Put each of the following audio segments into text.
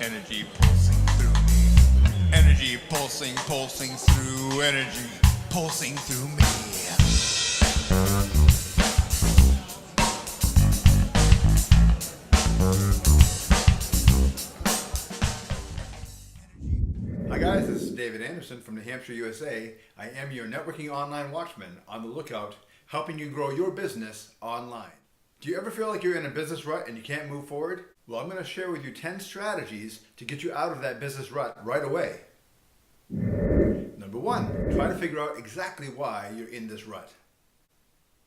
Energy pulsing through me. Energy pulsing, pulsing through. Energy pulsing through me. Hi guys, this is David Anderson from New Hampshire, USA. I am your networking online watchman on the lookout, helping you grow your business online. Do you ever feel like you're in a business rut and you can't move forward? Well, I'm going to share with you 10 strategies to get you out of that business rut right away. Number 1, try to figure out exactly why you're in this rut.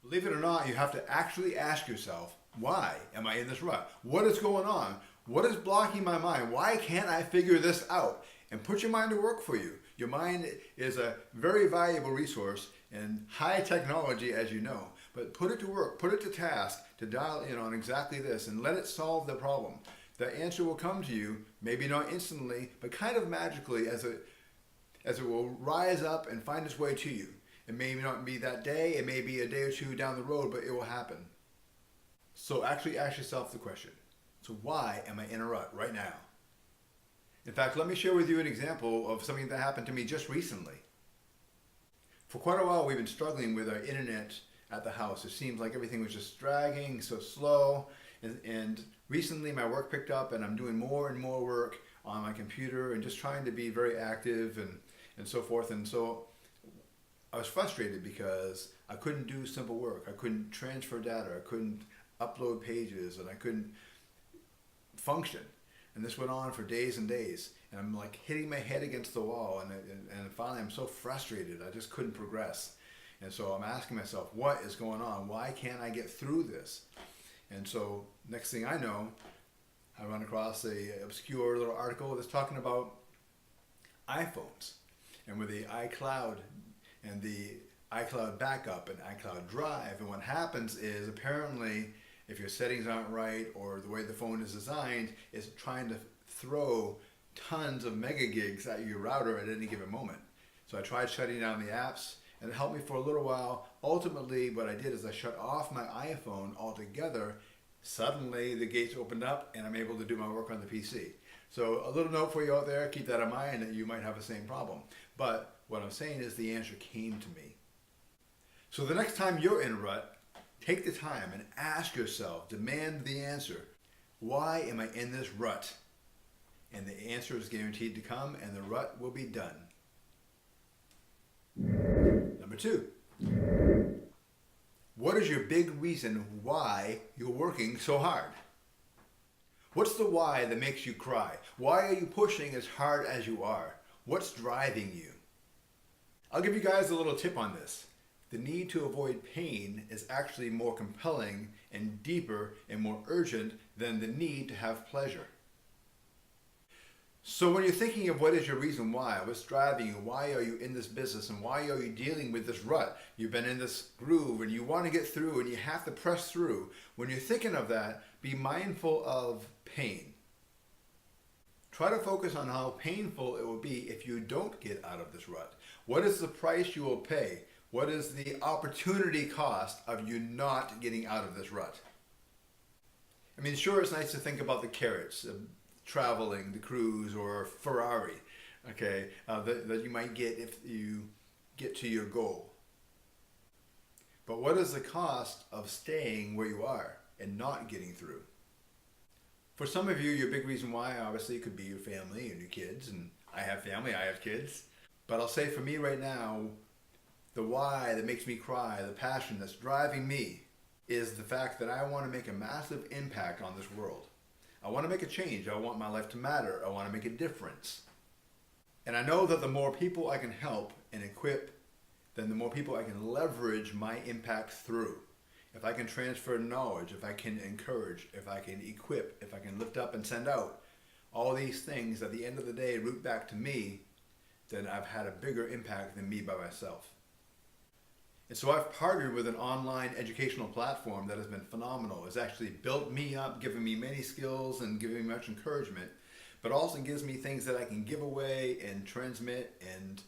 Believe it or not, you have to actually ask yourself, why am I in this rut? What is going on? What is blocking my mind? Why can't I figure this out? And put your mind to work for you. Your mind is a very valuable resource and high technology, as you know, but put it to work, put it to task to dial in on exactly this and let it solve the problem. The answer will come to you, maybe not instantly, but kind of magically as it will rise up and find its way to you. It may not be that day, it may be a day or two down the road, but it will happen. So actually ask yourself the question, so why am I in a rut right now? In fact, let me share with you an example of something that happened to me just recently. For quite a while, we've been struggling with our internet at the house. It seems like everything was just dragging, so slow. And recently my work picked up and I'm doing more and more work on my computer and just trying to be very active and so forth. And so I was frustrated because I couldn't do simple work. I couldn't transfer data. I couldn't upload pages and I couldn't function. And this went on for days and days. And I'm like hitting my head against the wall. And finally I'm so frustrated. I just couldn't progress. And so I'm asking myself, what is going on? Why can't I get through this? And so next thing I know, I run across a obscure little article that's talking about iPhones. And with the iCloud and the iCloud backup and iCloud Drive. And what happens is apparently if your settings aren't right or the way the phone is designed, it's trying to throw tons of mega gigs at your router at any given moment. So I tried shutting down the apps and it helped me for a little while. Ultimately, what I did is I shut off my iPhone altogether. Suddenly the gates opened up and I'm able to do my work on the PC. So a little note for you out there, keep that in mind that you might have the same problem. But what I'm saying is the answer came to me. So the next time you're in a rut, take the time and ask yourself, demand the answer. Why am I in this rut? And the answer is guaranteed to come and the rut will be done. Number 2, what is your big reason why you're working so hard? What's the why that makes you cry? Why are you pushing as hard as you are? What's driving you? I'll give you guys a little tip on this. The need to avoid pain is actually more compelling and deeper and more urgent than the need to have pleasure. So when you're thinking of what is your reason why, what's driving you, why are you in this business and why are you dealing with this rut? You've been in this groove and you want to get through and you have to press through. When you're thinking of that, be mindful of pain. Try to focus on how painful it will be if you don't get out of this rut. What is the price you will pay? What is the opportunity cost of you not getting out of this rut? I mean, sure, it's nice to think about the carrots, traveling, the cruise, or Ferrari, okay, that you might get if you get to your goal. But what is the cost of staying where you are and not getting through? For some of you, your big reason why obviously could be your family and your kids, and I have family, I have kids. But I'll say for me right now, the why that makes me cry, the passion that's driving me is the fact that I want to make a massive impact on this world. I want to make a change. I want my life to matter. I want to make a difference. And I know that the more people I can help and equip, then the more people I can leverage my impact through. If I can transfer knowledge, if I can encourage, if I can equip, if I can lift up and send out, all these things at the end of the day root back to me, then I've had a bigger impact than me by myself. And so I've partnered with an online educational platform that has been phenomenal. It's actually built me up, given me many skills and given me much encouragement, but also gives me things that I can give away and transmit and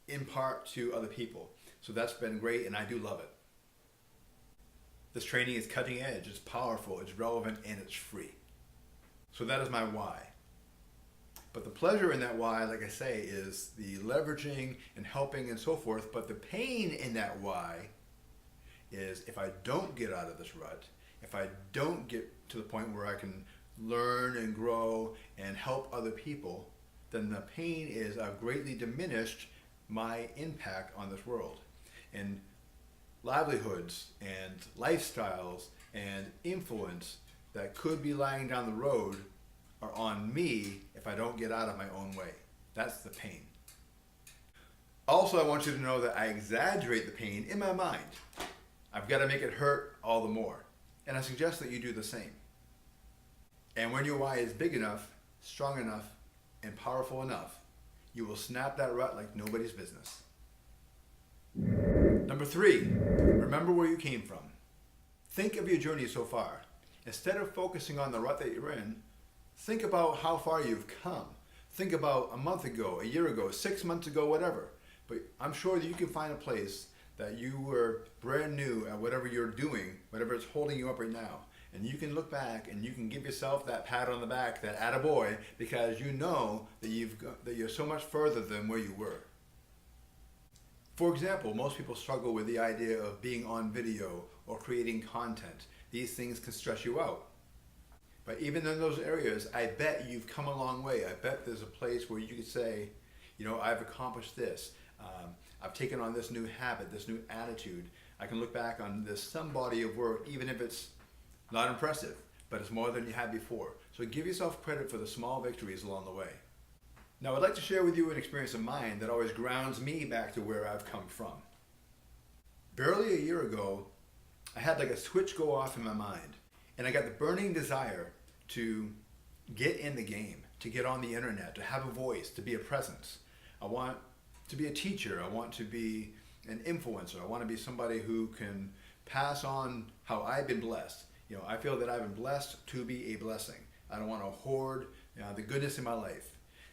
impart to other people. So that's been great and I do love it. This training is cutting edge, it's powerful, it's relevant, and it's free. So that is my why. But the pleasure in that why, like I say, is the leveraging and helping and so forth. But the pain in that why is if I don't get out of this rut, if I don't get to the point where I can learn and grow and help other people, then the pain is I've greatly diminished my impact on this world. And livelihoods and lifestyles and influence that could be lying down the road are on me if I don't get out of my own way. That's the pain. Also, I want you to know that I exaggerate the pain in my mind. I've got to make it hurt all the more. And I suggest that you do the same. And when your why is big enough, strong enough, and powerful enough, you will snap that rut like nobody's business. Number 3, remember where you came from. Think of your journey so far. Instead of focusing on the rut that you're in, think about how far you've come. Think about a month ago, a year ago, 6 months ago, whatever. But I'm sure that you can find a place that you were brand new at whatever you're doing, whatever it's holding you up right now. And you can look back and you can give yourself that pat on the back, that attaboy, because you know that you're so much further than where you were. For example, most people struggle with the idea of being on video or creating content. These things can stress you out. But even in those areas, I bet you've come a long way. I bet there's a place where you could say, you know, I've accomplished this. I've taken on this new habit, this new attitude. I can look back on this some body of work, even if it's not impressive, but it's more than you had before. So give yourself credit for the small victories along the way. Now, I'd like to share with you an experience of mine that always grounds me back to where I've come from. Barely a year ago, I had like a switch go off in my mind, and I got the burning desire to get in the game, to get on the internet, to have a voice, to be a presence. I want to be a teacher. I want to be an influencer. I want to be somebody who can pass on how I've been blessed. You know, I feel that I've been blessed to be a blessing. I don't want to hoard the goodness in my life.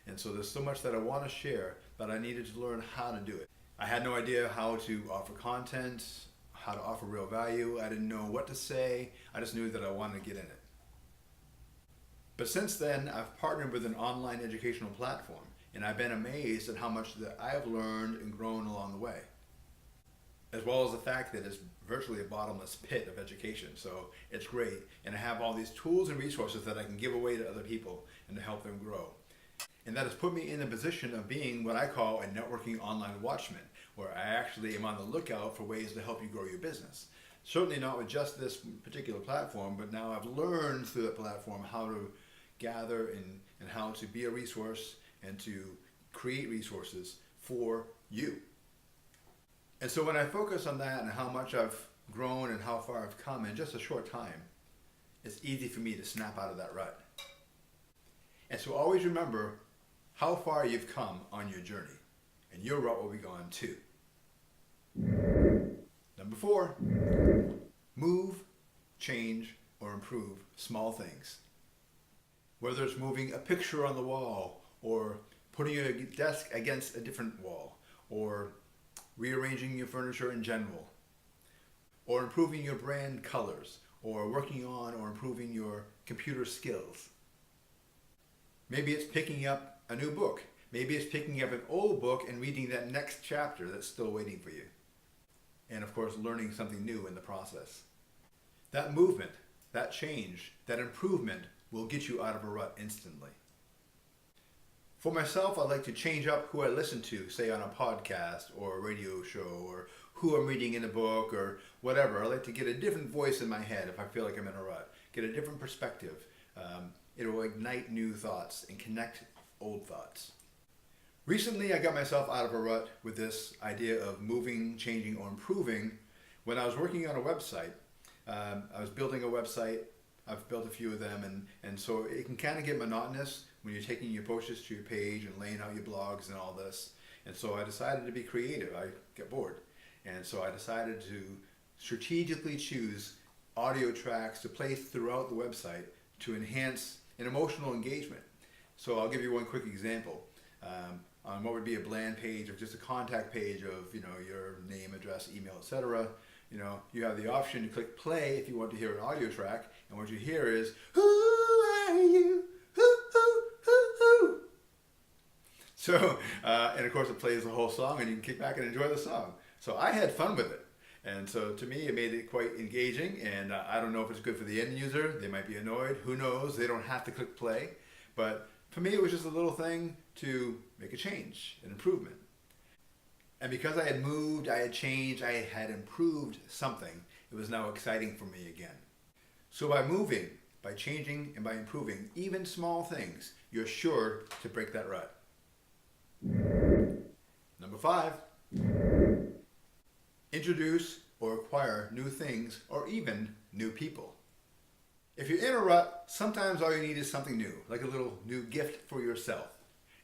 And so there's so much that I want to share, but I needed to learn how to do it. I had no idea how to offer content, how to offer real value. I didn't know what to say. I just knew that I wanted to get in it. But since then, I've partnered with an online educational platform, and I've been amazed at how much that I've learned and grown along the way, as well as the fact that it's virtually a bottomless pit of education. So it's great, and I have all these tools and resources that I can give away to other people and to help them grow. And that has put me in a position of being what I call a networking online watchman, where I actually am on the lookout for ways to help you grow your business. Certainly not with just this particular platform, but now I've learned through that platform how to gather and how to be a resource and to create resources for you. And so when I focus on that and how much I've grown and how far I've come in just a short time, it's easy for me to snap out of that rut. And so always remember how far you've come on your journey, and your rut will be gone too. Number 4, move, change, or improve small things. Whether it's moving a picture on the wall, or putting your desk against a different wall, or rearranging your furniture in general, or improving your brand colors, or working on or improving your computer skills. Maybe it's picking up a new book. Maybe it's picking up an old book and reading that next chapter that's still waiting for you. And of course, learning something new in the process. That movement, that change, that improvement will get you out of a rut instantly. For myself, I like to change up who I listen to, say on a podcast or a radio show, or who I'm reading in a book or whatever. I like to get a different voice in my head if I feel like I'm in a rut. Get a different perspective. It will ignite new thoughts and connect old thoughts. Recently, I got myself out of a rut with this idea of moving, changing, or improving when I was working on a website. I was building a website. I've built a few of them, and so it can kind of get monotonous when you're taking your posters to your page and laying out your blogs and all this. And so I decided to be creative. I get bored. And so I decided to strategically choose audio tracks to place throughout the website to enhance an emotional engagement. So I'll give you one quick example. On what would be a bland page of just a contact page of your name, address, email, etc. You have the option to click play if you want to hear an audio track, and what you hear is, "Who are you? Who, who, who, who?" So, and of course it plays the whole song and you can kick back and enjoy the song. So I had fun with it. And so to me, it made it quite engaging. And I don't know if it's good for the end user. They might be annoyed. Who knows? They don't have to click play. But for me, it was just a little thing to make a change, an improvement. And because I had moved, I had changed, I had improved something, it was now exciting for me again. So by moving, by changing, and by improving even small things, you're sure to break that rut. Number 5, introduce or acquire new things or even new people. If you're in a rut, sometimes all you need is something new, like a little new gift for yourself.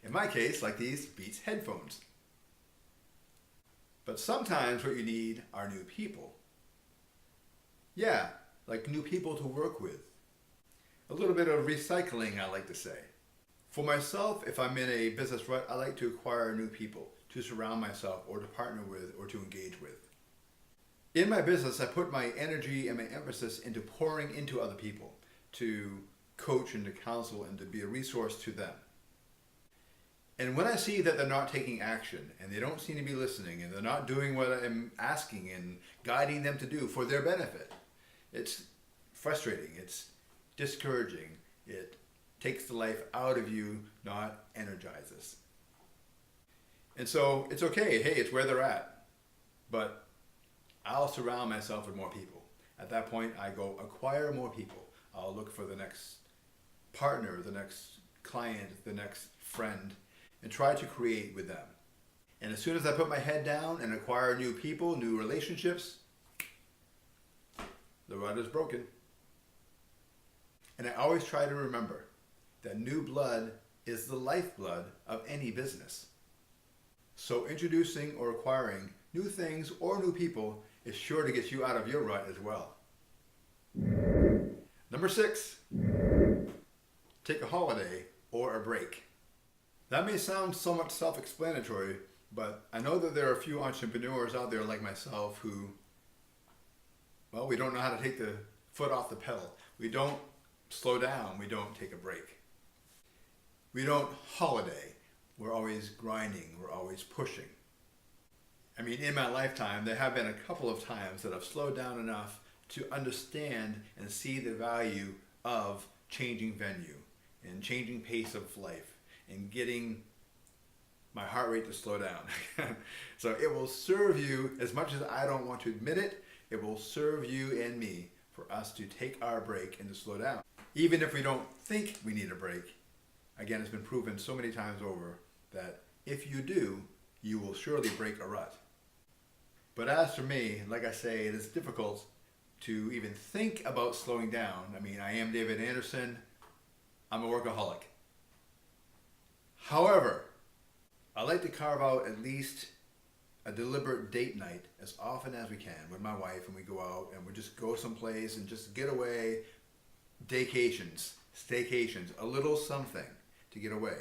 In my case, like these Beats headphones. But sometimes what you need are new people. Yeah, like new people to work with. A little bit of recycling, I like to say. For myself, if I'm in a business rut, I like to acquire new people to surround myself or to partner with or to engage with. In my business, I put my energy and my emphasis into pouring into other people, to coach and to counsel and to be a resource to them. And when I see that they're not taking action and they don't seem to be listening and they're not doing what I'm asking and guiding them to do for their benefit, it's frustrating, it's discouraging, it takes the life out of you, not energizes. And so it's okay, hey, it's where they're at, but I'll surround myself with more people. At that point, I go acquire more people. I'll look for the next partner, the next client, the next friend, and try to create with them. And as soon as I put my head down and acquire new people, new relationships, the rut is broken. And I always try to remember that new blood is the lifeblood of any business. So introducing or acquiring new things or new people is sure to get you out of your rut as well. Number 6, take a holiday or a break. That may sound somewhat self-explanatory, but I know that there are a few entrepreneurs out there like myself who, well, we don't know how to take the foot off the pedal. We don't slow down. We don't take a break. We don't holiday. We're always grinding. We're always pushing. I mean, in my lifetime, there have been a couple of times that I've slowed down enough to understand and see the value of changing venue and changing pace of life and getting my heart rate to slow down. So it will serve you, as much as I don't want to admit it, it will serve you and me for us to take our break and to slow down. Even if we don't think we need a break, again, it's been proven so many times over that if you do, you will surely break a rut. But as for me, like I say, it is difficult to even think about slowing down. I mean, I am David Anderson. I'm a workaholic. However, I like to carve out at least a deliberate date night as often as we can with my wife, and we go out and we just go someplace and just get away. Daycations, staycations, a little something to get away.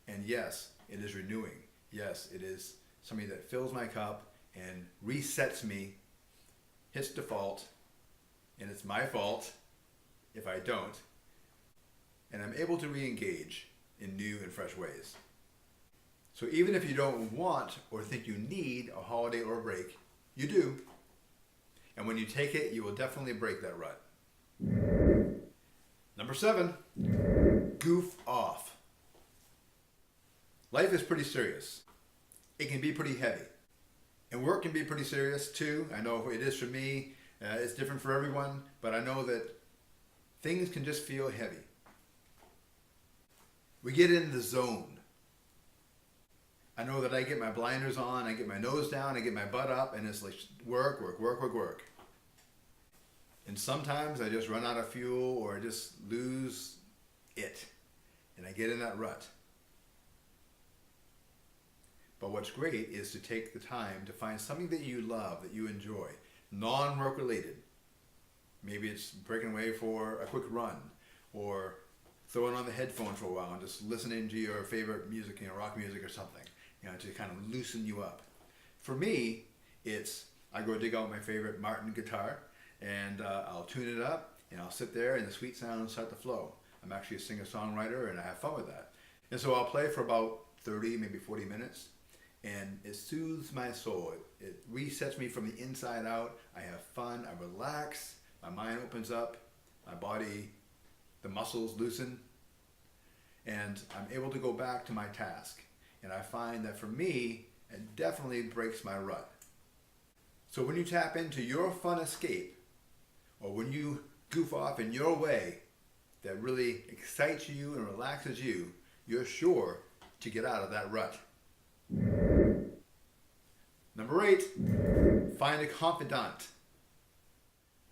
And yes, it is renewing. Yes, it is something that fills my cup and resets me, hits default, and it's my fault if I don't. And I'm able to re-engage in new and fresh ways. So even if you don't want or think you need a holiday or a break, you do. And when you take it, you will definitely break that rut. Number 7, goof off. Life is pretty serious. It can be pretty heavy. And work can be pretty serious too. I know it is for me. It's different for everyone, but I know that things can just feel heavy. We get in the zone. I know that I get my blinders on, I get my nose down, I get my butt up, and it's like work, work, work, work, work. And sometimes I just run out of fuel or I just lose it, and I get in that rut. But what's great is to take the time to find something that you love, that you enjoy, non-work related. Maybe it's breaking away for a quick run, or throwing on the headphones for a while and just listening to your favorite music, rock music or something, to kind of loosen you up. For me, it's, I go dig out my favorite Martin guitar, and I'll tune it up, and I'll sit there and the sweet sounds start to flow. I'm actually a singer-songwriter, and I have fun with that. And so I'll play for about 30, maybe 40 minutes. And it soothes my soul. It resets me from the inside out. I have fun, I relax, my mind opens up, my body, the muscles loosen, and I'm able to go back to my task. And I find that for me, it definitely breaks my rut. So when you tap into your fun escape, or when you goof off in your way that really excites you and relaxes you, you're sure to get out of that rut. Number 8, find a confidant.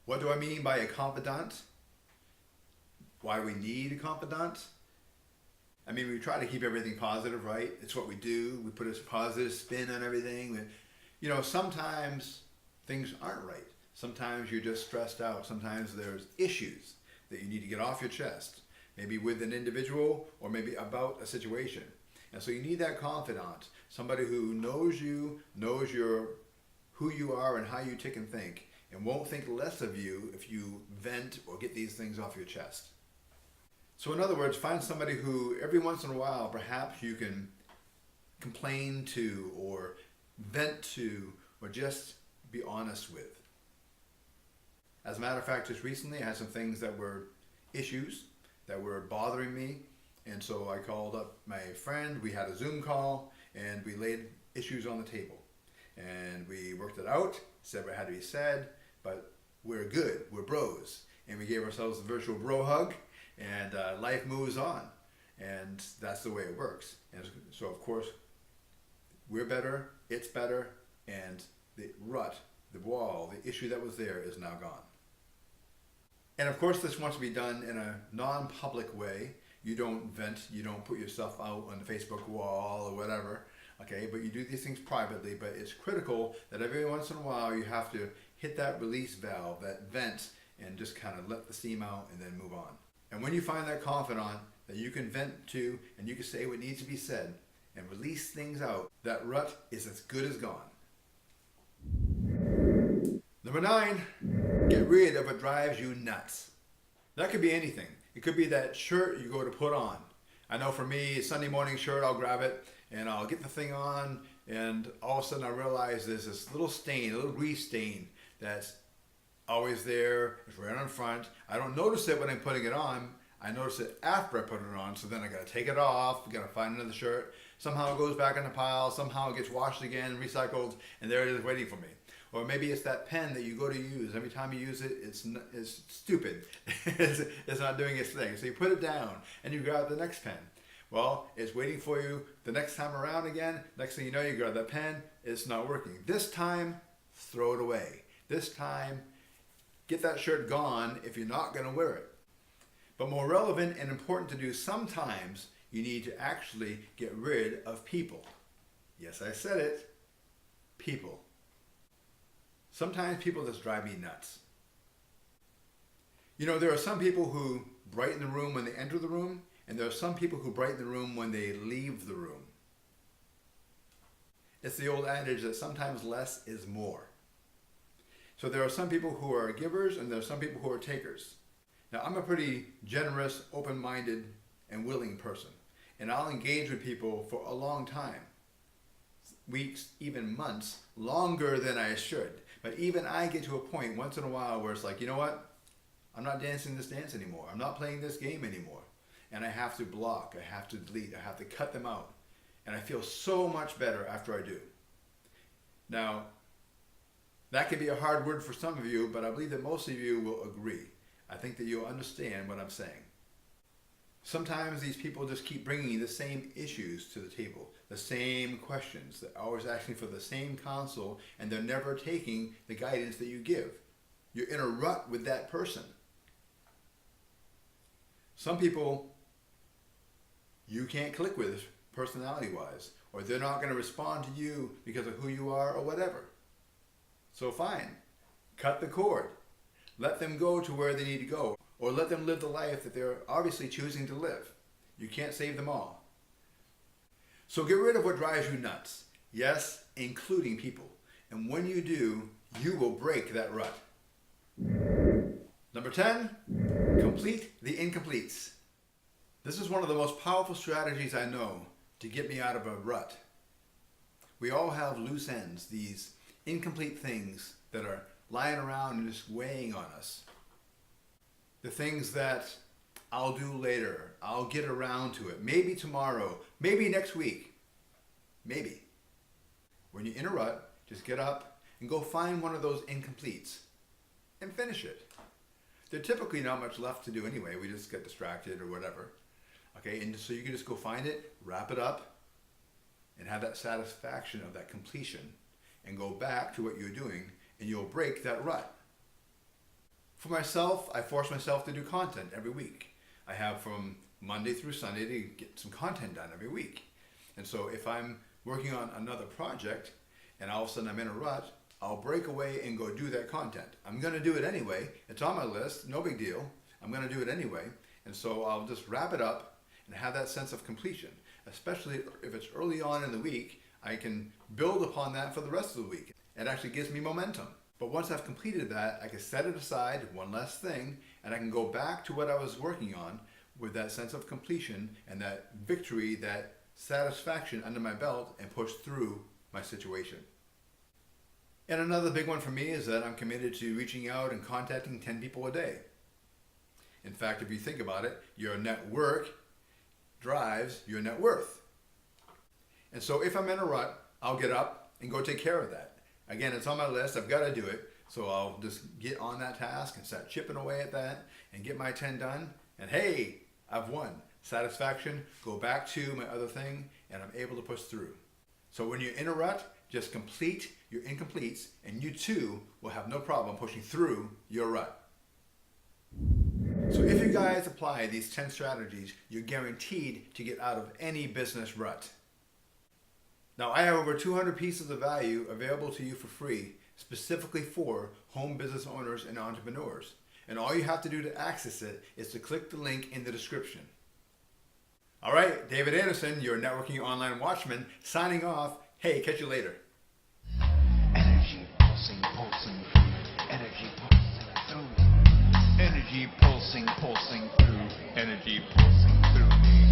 What do I mean by a confidant? Why we need a confidant? I mean, we try to keep everything positive, right? It's what we do. We put a positive spin on everything. You know, sometimes things aren't right. Sometimes you're just stressed out. Sometimes there's issues that you need to get off your chest, maybe with an individual or maybe about a situation. And so you need that confidant, somebody who knows you, knows who you are and how you tick and think, and won't think less of you if you vent or get these things off your chest. So in other words, find somebody who every once in a while perhaps you can complain to or vent to or just be honest with. As a matter of fact, just recently I had some things that were issues that were bothering me. And so I called up my friend, we had a Zoom call, and we laid issues on the table. And we worked it out, said what had to be said, but we're good, we're bros. And we gave ourselves a virtual bro hug, and life moves on. And that's the way it works. And so of course, we're better, it's better, and the rut, the wall, the issue that was there is now gone. And of course, this wants to be done in a non-public way. You don't vent, you don't put yourself out on the Facebook wall or whatever, okay? But you do these things privately, but it's critical that every once in a while you have to hit that release valve, that vent, and just kind of let the steam out and then move on. And when you find that confidant that you can vent to and you can say what needs to be said and release things out, that rut is as good as gone. Number 9, get rid of what drives you nuts. That could be anything. It could be that shirt you go to put on. I know for me, Sunday morning shirt, I'll grab it and I'll get the thing on, and all of a sudden I realize there's this little stain, a little grease stain that's always there. It's right on front. I don't notice it when I'm putting it on. I notice it after I put it on, so then I gotta take it off, gotta find another shirt. Somehow it goes back in the pile, somehow it gets washed again, recycled, and there it is waiting for me. Or maybe it's that pen that you go to use. Every time you use it, it's stupid. It's not doing its thing. So you put it down and you grab the next pen. Well, it's waiting for you the next time around again. Next thing you know, you grab that pen, it's not working. This time, throw it away. This time, get that shirt gone if you're not going to wear it. But more relevant and important to do, sometimes you need to actually get rid of people. Yes, I said it. People. Sometimes people just drive me nuts. You know, there are some people who brighten the room when they enter the room, and there are some people who brighten the room when they leave the room. It's the old adage that sometimes less is more. So there are some people who are givers, and there are some people who are takers. Now, I'm a pretty generous, open-minded, and willing person, and I'll engage with people for a long time. Weeks, even months, longer than I should. But even I get to a point once in a while where it's like, you know what? I'm not dancing this dance anymore. I'm not playing this game anymore. And I have to block, I have to delete, I have to cut them out. And I feel so much better after I do. Now, that can be a hard word for some of you, but I believe that most of you will agree. I think that you'll understand what I'm saying. Sometimes these people just keep bringing the same issues to the table, the same questions. They're always asking for the same counsel, and they're never taking the guidance that you give. You're in a rut with that person. Some people you can't click with personality-wise, or they're not going to respond to you because of who you are or whatever. So fine, cut the cord. Let them go to where they need to go, or let them live the life that they're obviously choosing to live. You can't save them all. So get rid of what drives you nuts. Yes, including people. And when you do, you will break that rut. Number 10, complete the incompletes. This is one of the most powerful strategies I know to to get me out of a rut. We all have loose ends, these incomplete things that are lying around and just weighing on us. The things that I'll do later, I'll get around to it, maybe tomorrow, maybe next week, maybe. When you're in a rut, just get up and go find one of those incompletes and finish it. There's typically not much left to do anyway. We just get distracted or whatever. Okay, and so you can just go find it, wrap it up, and have that satisfaction of that completion and go back to what you're doing, and you'll break that rut. For myself, I force myself to do content every week. I have from Monday through Sunday to get some content done every week. And so if I'm working on another project and all of a sudden I'm in a rut, I'll break away and go do that content. I'm going to do it anyway. It's on my list, no big deal. I'm going to do it anyway. And so I'll just wrap it up and have that sense of completion. Especially if it's early on in the week, I can build upon that for the rest of the week. It actually gives me momentum. But once I've completed that, I can set it aside, one less thing, and I can go back to what I was working on with that sense of completion and that victory, that satisfaction under my belt, and push through my situation. And another big one for me is that I'm committed to reaching out and contacting 10 people a day. In fact, if you think about it, your network drives your net worth. And so if I'm in a rut, I'll get up and go take care of that. Again, it's on my list. I've got to do it. So I'll just get on that task and start chipping away at that and get my 10 done. And hey, I've won. Satisfaction, go back to my other thing, and I'm able to push through. So when you're in a rut, just complete your incompletes, and you too will have no problem pushing through your rut. So if you guys apply these 10 strategies, you're guaranteed to get out of any business rut. Now, I have over 200 pieces of value available to you for free, specifically for home business owners and entrepreneurs. And all you have to do to access it is to click the link in the description. All right, David Anderson, your networking online watchman, signing off. Hey, catch you later. Energy pulsing, pulsing through. Energy pulsing through. Energy pulsing, pulsing through. Energy pulsing through me.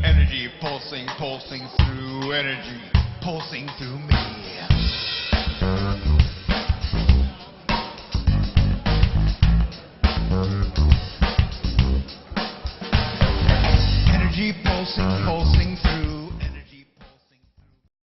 Energy pulsing, pulsing through. Energy pulsing through me. Energy pulsing, pulsing.